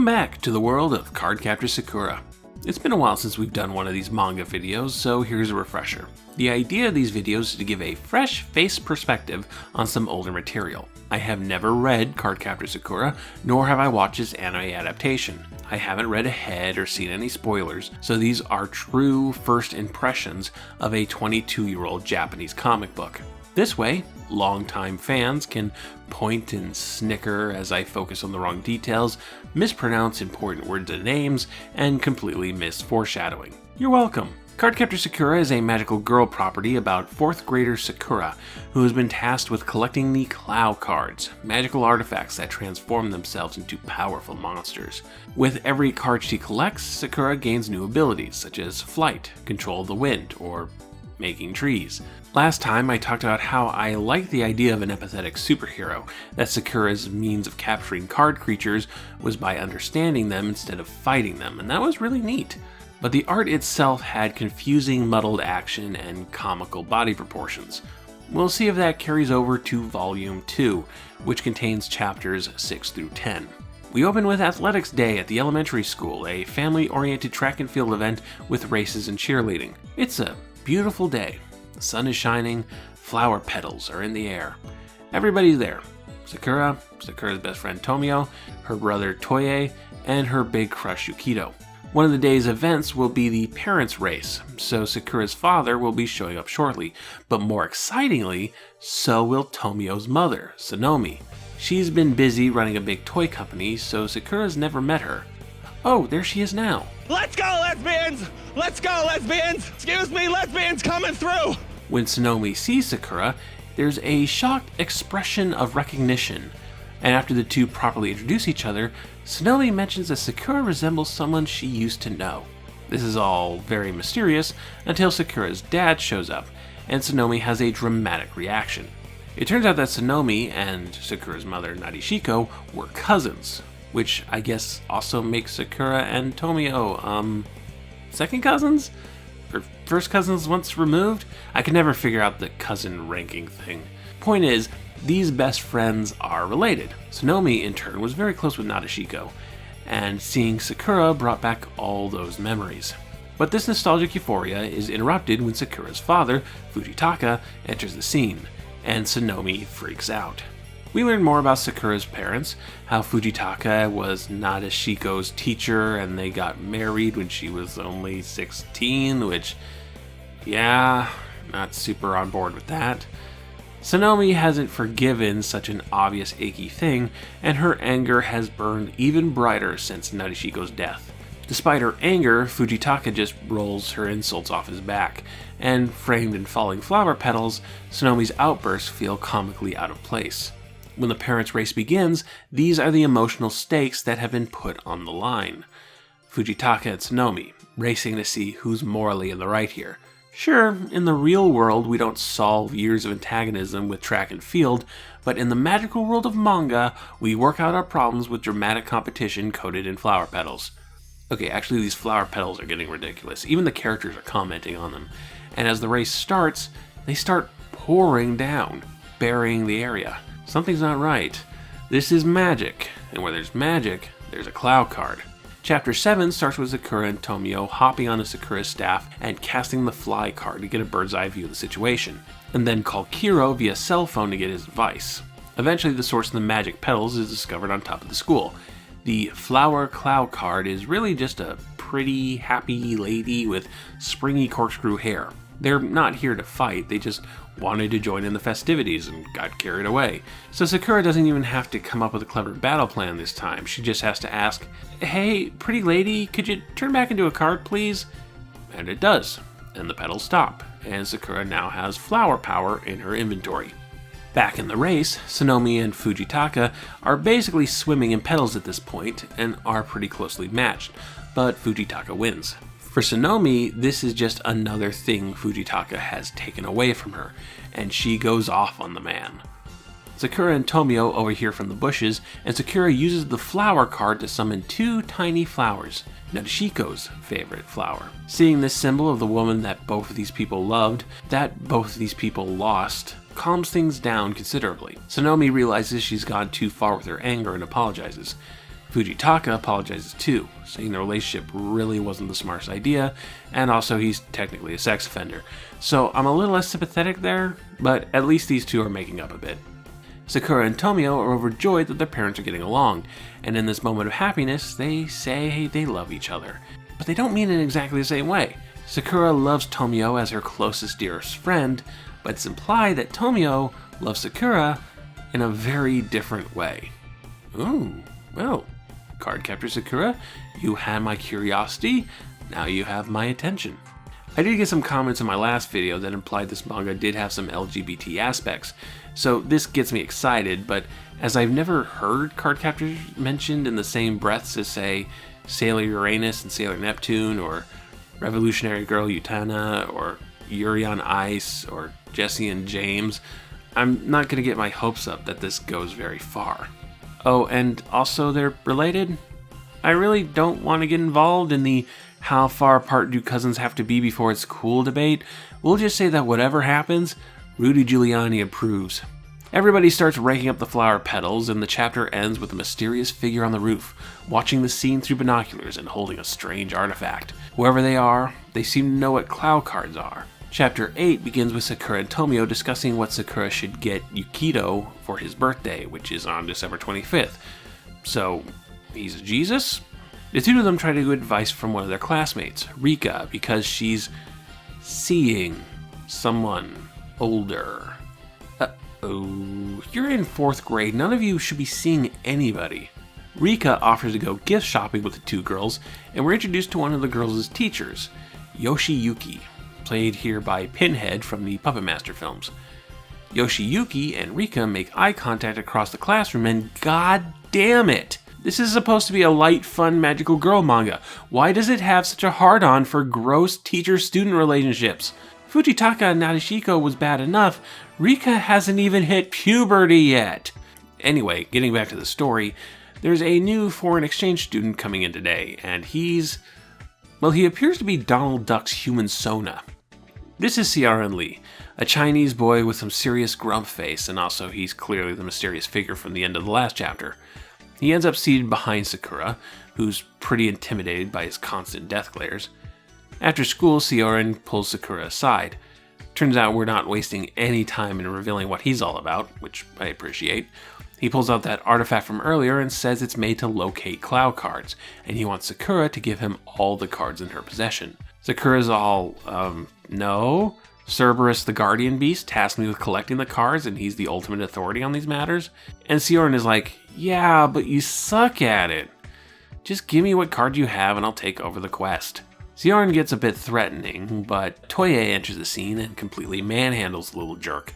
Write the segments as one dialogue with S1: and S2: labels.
S1: Welcome back to the world of Cardcaptor Sakura. It's been a while since we've done one of these manga videos, so here's a refresher. The idea of these videos is to give a fresh-faced perspective on some older material. I have never read Cardcaptor Sakura, nor have I watched its anime adaptation. I haven't read ahead or seen any spoilers, so these are true first impressions of a 22-year-old Japanese comic book. This way, longtime fans can point and snicker as I focus on the wrong details, mispronounce important words and names, and completely miss foreshadowing. You're welcome. Cardcaptor Sakura is a magical girl property about 4th grader Sakura, who has been tasked with collecting the Clow cards, magical artifacts that transform themselves into powerful monsters. With every card she collects, Sakura gains new abilities, such as flight, control of the wind, or making trees. Last time I talked about how I like the idea of an empathetic superhero, that Sakura's means of capturing card creatures was by understanding them instead of fighting them, and that was really neat. But the art itself had confusing, muddled action and comical body proportions. We'll see if that carries over to Volume 2, which contains chapters 6 through 10. We open with Athletics Day at the elementary school, a family-oriented track and field event with races and cheerleading. It's a beautiful day. The sun is shining, flower petals are in the air. Everybody's there. Sakura, Sakura's best friend Tomio, her brother Toye, and her big crush Yukito. One of the day's events will be the parents' race, so Sakura's father will be showing up shortly, but more excitingly, so will Tomio's mother, Sonomi. She's been busy running a big toy company, so Sakura's never met her. Oh, there she is now.
S2: Let's go, lesbians! Let's go, lesbians! Excuse me, lesbians coming through!
S1: When Sonomi sees Sakura, there's a shocked expression of recognition, and after the two properly introduce each other, Sonomi mentions that Sakura resembles someone she used to know. This is all very mysterious until Sakura's dad shows up, and Sonomi has a dramatic reaction. It turns out that Sonomi and Sakura's mother, Nadeshiko, were cousins, which I guess also makes Sakura and Tomio, second cousins? Or first cousins once removed? I could never figure out the cousin ranking thing. Point is, these best friends are related. Sonomi, in turn, was very close with Nadeshiko, and seeing Sakura brought back all those memories. But this nostalgic euphoria is interrupted when Sakura's father, Fujitaka, enters the scene, and Sonomi freaks out. We learn more about Sakura's parents, how Fujitaka was Nadeshiko's teacher and they got married when she was only 16, which, yeah, not super on board with that. Sonomi hasn't forgiven such an obvious achy thing, and her anger has burned even brighter since Nadeshiko's death. Despite her anger, Fujitaka just rolls her insults off his back, and framed in falling flower petals, Sonomi's outbursts feel comically out of place. When the parents' race begins, these are the emotional stakes that have been put on the line. Fujitaka and Sonomi, racing to see who's morally in the right here. Sure, in the real world we don't solve years of antagonism with track and field, but in the magical world of manga, we work out our problems with dramatic competition coated in flower petals. Okay, actually these flower petals are getting ridiculous. Even the characters are commenting on them. And as the race starts, they start pouring down, burying the area. Something's not right. This is magic, and where there's magic, there's a Clow card. Chapter 7 starts with Sakura and Tomio hopping onto Sakura's staff and casting the Fly card to get a bird's eye view of the situation, and then call Kiro via cell phone to get his advice. Eventually the source of the magic petals is discovered on top of the school. The Flower Clow card is really just a pretty, happy lady with springy corkscrew hair. They're not here to fight, they just wanted to join in the festivities and got carried away. So Sakura doesn't even have to come up with a clever battle plan this time, she just has to ask, "Hey, pretty lady, could you turn back into a card, please?" And it does, and the petals stop, and Sakura now has flower power in her inventory. Back in the race, Sonomi and Fujitaka are basically swimming in petals at this point, and are pretty closely matched, but Fujitaka wins. For Sonomi, this is just another thing Fujitaka has taken away from her, and she goes off on the man. Sakura and Tomio overhear from the bushes, and Sakura uses the flower card to summon 2 tiny flowers, Nadeshiko's favorite flower. Seeing this symbol of the woman that both of these people loved, that both of these people lost, calms things down considerably. Sonomi realizes she's gone too far with her anger and apologizes. Fujitaka apologizes too, saying the relationship really wasn't the smartest idea, and also he's technically a sex offender. So I'm a little less sympathetic there, but at least these two are making up a bit. Sakura and Tomio are overjoyed that their parents are getting along, and in this moment of happiness, they say they love each other. But they don't mean it in exactly the same way. Sakura loves Tomio as her closest, dearest friend, but it's implied that Tomio loves Sakura in a very different way. Ooh, well, Cardcaptor Sakura, you had my curiosity, now you have my attention. I did get some comments in my last video that implied this manga did have some LGBT aspects, so this gets me excited, but as I've never heard Cardcaptor mentioned in the same breaths as, say, Sailor Uranus and Sailor Neptune, or Revolutionary Girl Utena, or Yuri on Ice, or Jesse and James, I'm not going to get my hopes up that this goes very far. Oh, and also they're related? I really don't want to get involved in the how far apart do cousins have to be before it's cool debate. We'll just say that whatever happens, Rudy Giuliani approves. Everybody starts raking up the flower petals, and the chapter ends with a mysterious figure on the roof, watching the scene through binoculars and holding a strange artifact. Whoever they are, they seem to know what cloud cards are. Chapter 8 begins with Sakura and Tomio discussing what Sakura should get Yukito for his birthday, which is on December 25th. So, he's a Jesus? The two of them try to get advice from one of their classmates, Rika, because she's seeing someone older. Uh-oh, you're in 4th grade, none of you should be seeing anybody. Rika offers to go gift shopping with the two girls, and we're introduced to one of the girls' teachers, Yoshiyuki, played here by Pinhead from the Puppet Master films. Yoshiyuki and Rika make eye contact across the classroom, and god damn it! This is supposed to be a light, fun, magical girl manga. Why does it have such a hard-on for gross teacher-student relationships? Fujitaka and Nadeshiko was bad enough, Rika hasn't even hit puberty yet. Anyway, getting back to the story, there's a new foreign exchange student coming in today, and he appears to be Donald Duck's human Sona. This is Ciaran Lee, a Chinese boy with some serious grump face, and also he's clearly the mysterious figure from the end of the last chapter. He ends up seated behind Sakura, who's pretty intimidated by his constant death glares. After school, Ciaran pulls Sakura aside. Turns out we're not wasting any time in revealing what he's all about, which I appreciate. He pulls out that artifact from earlier and says it's made to locate cloud cards, and he wants Sakura to give him all the cards in her possession. Sakura's all, no? Cerberus the Guardian Beast tasked me with collecting the cards, and he's the ultimate authority on these matters? And Ciaran is like, yeah, but you suck at it. Just give me what card you have and I'll take over the quest. Ciaran gets a bit threatening, but Toye enters the scene and completely manhandles the little jerk.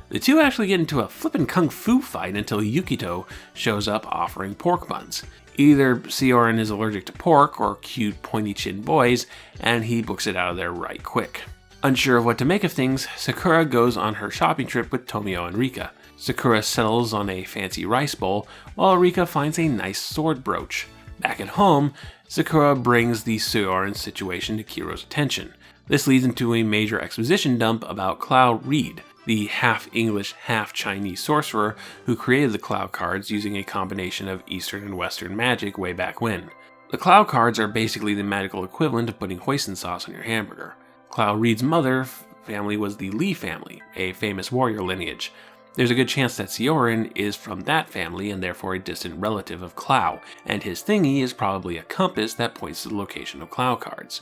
S1: The two actually get into a flippin' kung fu fight until Yukito shows up offering pork buns. Either Ciaran is allergic to pork or cute pointy-chin boys, and he books it out of there right quick. Unsure of what to make of things, Sakura goes on her shopping trip with Tomio and Rika. Sakura settles on a fancy rice bowl, while Rika finds a nice sword brooch. Back at home, Sakura brings the Ciaran situation to Kiro's attention. This leads into a major exposition dump about Cloud Reed, the half-English, half-Chinese sorcerer who created the cloud cards using a combination of Eastern and Western magic way back when. The cloud cards are basically the magical equivalent of putting hoisin sauce on your hamburger. Cloud Reed's mother family was the Lee family, a famous warrior lineage. There's a good chance that Ciaran is from that family and therefore a distant relative of Clow, and his thingy is probably a compass that points to the location of cloud cards.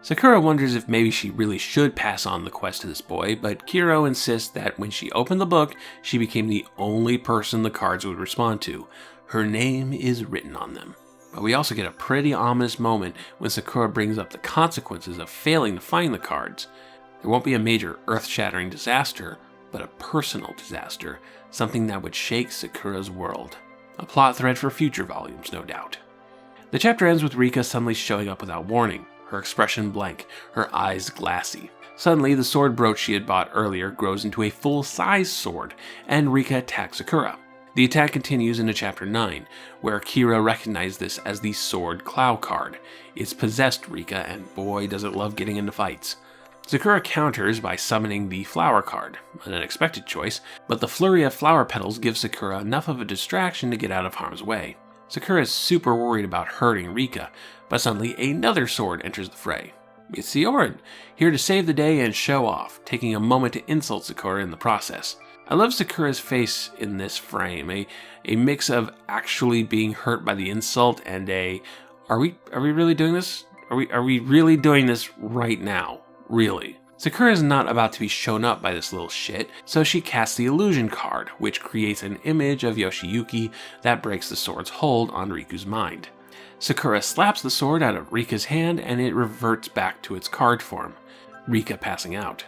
S1: Sakura wonders if maybe she really should pass on the quest to this boy, but Kiro insists that when she opened the book, she became the only person the cards would respond to. Her name is written on them. But we also get a pretty ominous moment when Sakura brings up the consequences of failing to find the cards. There won't be a major earth-shattering disaster, but a personal disaster, something that would shake Sakura's world. A plot thread for future volumes, no doubt. The chapter ends with Rika suddenly showing up without warning, her expression blank, her eyes glassy. Suddenly, the sword brooch she had bought earlier grows into a full-size sword, and Rika attacks Sakura. The attack continues into Chapter 9, where Kira recognized this as the Sword Cloud card. It's possessed Rika, and boy does it love getting into fights. Sakura counters by summoning the Flower card, an unexpected choice, but the flurry of flower petals gives Sakura enough of a distraction to get out of harm's way. Sakura is super worried about hurting Rika, but suddenly another sword enters the fray. It's Sioran, here to save the day and show off, taking a moment to insult Sakura in the process. I love Sakura's face in this frame, a mix of actually being hurt by the insult and are we really doing this? Are we really doing this right now? Really? Sakura is not about to be shown up by this little shit, so she casts the illusion card, which creates an image of Yoshiyuki that breaks the sword's hold on Riku's mind. Sakura slaps the sword out of Rika's hand and it reverts back to its card form, Rika passing out.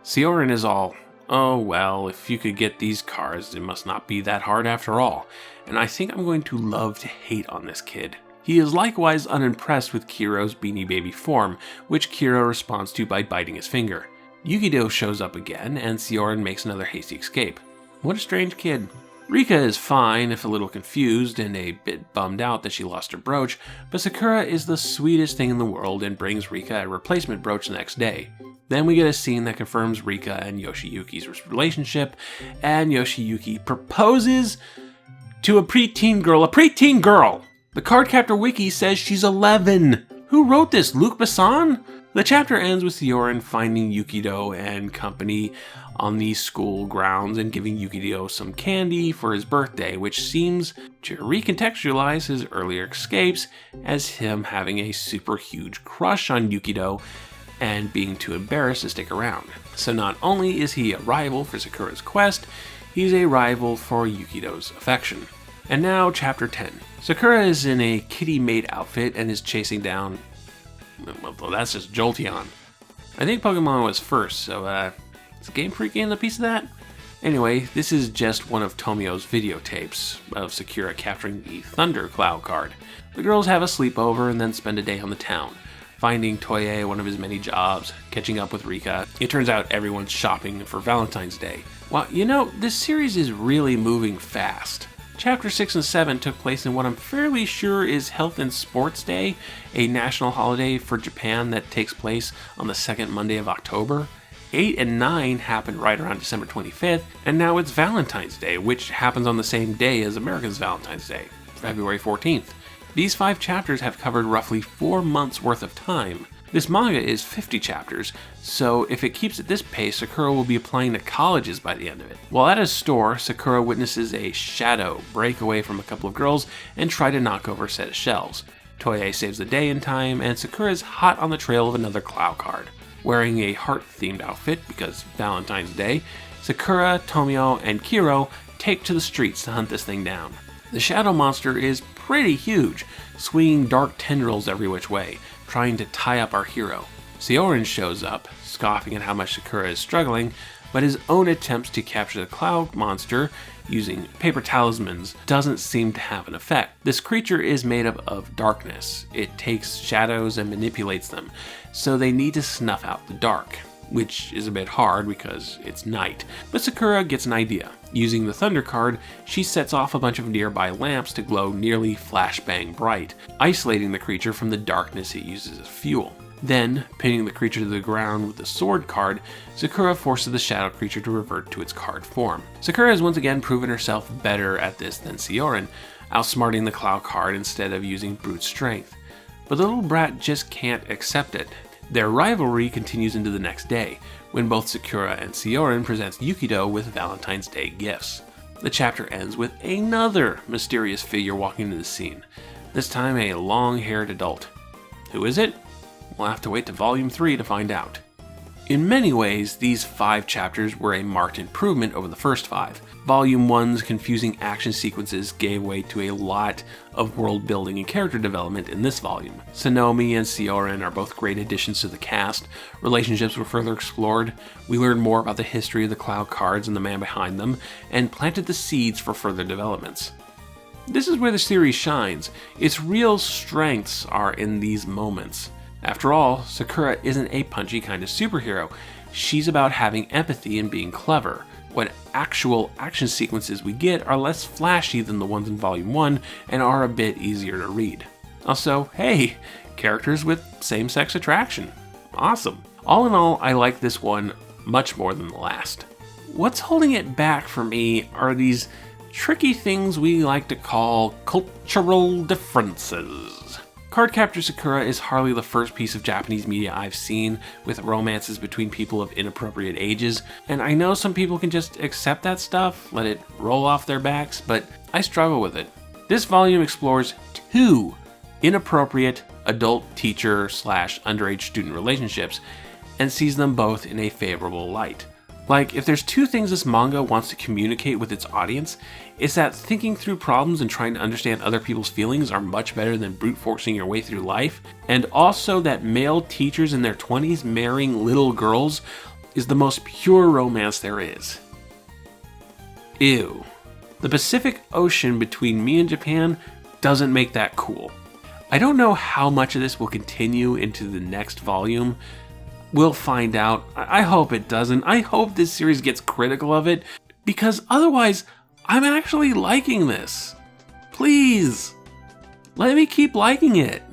S1: Sioran is all, oh well, if you could get these cards, it must not be that hard after all, and I think I'm going to love to hate on this kid. He is likewise unimpressed with Kiro's Beanie Baby form, which Kiro responds to by biting his finger. Yukido shows up again, and Sioran makes another hasty escape. What a strange kid. Rika is fine, if a little confused and a bit bummed out that she lost her brooch, but Sakura is the sweetest thing in the world and brings Rika a replacement brooch the next day. Then we get a scene that confirms Rika and Yoshiyuki's relationship, and Yoshiyuki proposes to a preteen girl! The Cardcaptor Wiki says she's 11! Who wrote this, Luc Besson? The chapter ends with Sioran finding Yukido and company on the school grounds and giving Yukido some candy for his birthday, which seems to recontextualize his earlier escapes as him having a super huge crush on Yukido and being too embarrassed to stick around. So not only is he a rival for Sakura's quest, he's a rival for Yukido's affection. And now, Chapter 10. Sakura is in a kitty maid outfit and is chasing down... well, that's just Jolteon. I think Pokemon was first, so, is Game Freak getting a piece of that? Anyway, this is just one of Tomio's videotapes of Sakura capturing the Thunder Cloud card. The girls have a sleepover and then spend a day on the town, finding Toye one of his many jobs, catching up with Rika. It turns out everyone's shopping for Valentine's Day. Well, you know, this series is really moving fast. Chapter 6 and 7 took place in what I'm fairly sure is Health and Sports Day, a national holiday for Japan that takes place on the second Monday of October. 8 and 9 happened right around December 25th, and now it's Valentine's Day, which happens on the same day as America's Valentine's Day, February 14th. These 5 chapters have covered roughly 4 months worth of time. This manga is 50 chapters, so if it keeps at this pace, Sakura will be applying to colleges by the end of it. While at a store, Sakura witnesses a shadow break away from a couple of girls and try to knock over a set of shells. Toye saves the day in time, and Sakura is hot on the trail of another Cloud card. Wearing a heart-themed outfit, because Valentine's Day, Sakura, Tomio, and Kiro take to the streets to hunt this thing down. The shadow monster is pretty huge, swinging dark tendrils every which way, trying to tie up our hero. Sioran shows up, scoffing at how much Sakura is struggling, but his own attempts to capture the cloud monster using paper talismans doesn't seem to have an effect. This creature is made up of darkness. It takes shadows and manipulates them, so they need to snuff out the dark, which is a bit hard because it's night. But Sakura gets an idea. Using the Thunder card, she sets off a bunch of nearby lamps to glow nearly flashbang bright, isolating the creature from the darkness it uses as fuel. Then, pinning the creature to the ground with the Sword card, Sakura forces the shadow creature to revert to its card form. Sakura has once again proven herself better at this than Sioran, outsmarting the Cloud card instead of using brute strength. But the little brat just can't accept it. Their rivalry continues into the next day, when both Sakura and Sioran presents Yukido with Valentine's Day gifts. The chapter ends with another mysterious figure walking into the scene, this time a long-haired adult. Who is it? We'll have to wait to Volume 3 to find out. In many ways, these 5 chapters were a marked improvement over the first 5. Volume 1's confusing action sequences gave way to a lot of world building and character development in this volume. Sonomi and Sioran are both great additions to the cast. Relationships were further explored. We learned more about the history of the Cloud cards and the man behind them, and planted the seeds for further developments. This is where the series shines. Its real strengths are in these moments. After all, Sakura isn't a punchy kind of superhero. She's about having empathy and being clever. What actual action sequences we get are less flashy than the ones in Volume 1 and are a bit easier to read. Also, hey, characters with same-sex attraction. Awesome. All in all, I like this one much more than the last. What's holding it back for me are these tricky things we like to call cultural differences. Cardcaptor Sakura is hardly the first piece of Japanese media I've seen with romances between people of inappropriate ages, and I know some people can just accept that stuff, let it roll off their backs, but I struggle with it. This volume explores 2 inappropriate adult teacher / underage student relationships and sees them both in a favorable light. Like, if there's 2 things this manga wants to communicate with its audience, it's that thinking through problems and trying to understand other people's feelings are much better than brute forcing your way through life, and also that male teachers in their 20s marrying little girls is the most pure romance there is. Ew. The Pacific Ocean between me and Japan doesn't make that cool. I don't know how much of this will continue into the next volume. We'll find out. I hope it doesn't. I hope this series gets critical of it, because otherwise, I'm actually liking this. Please, let me keep liking it.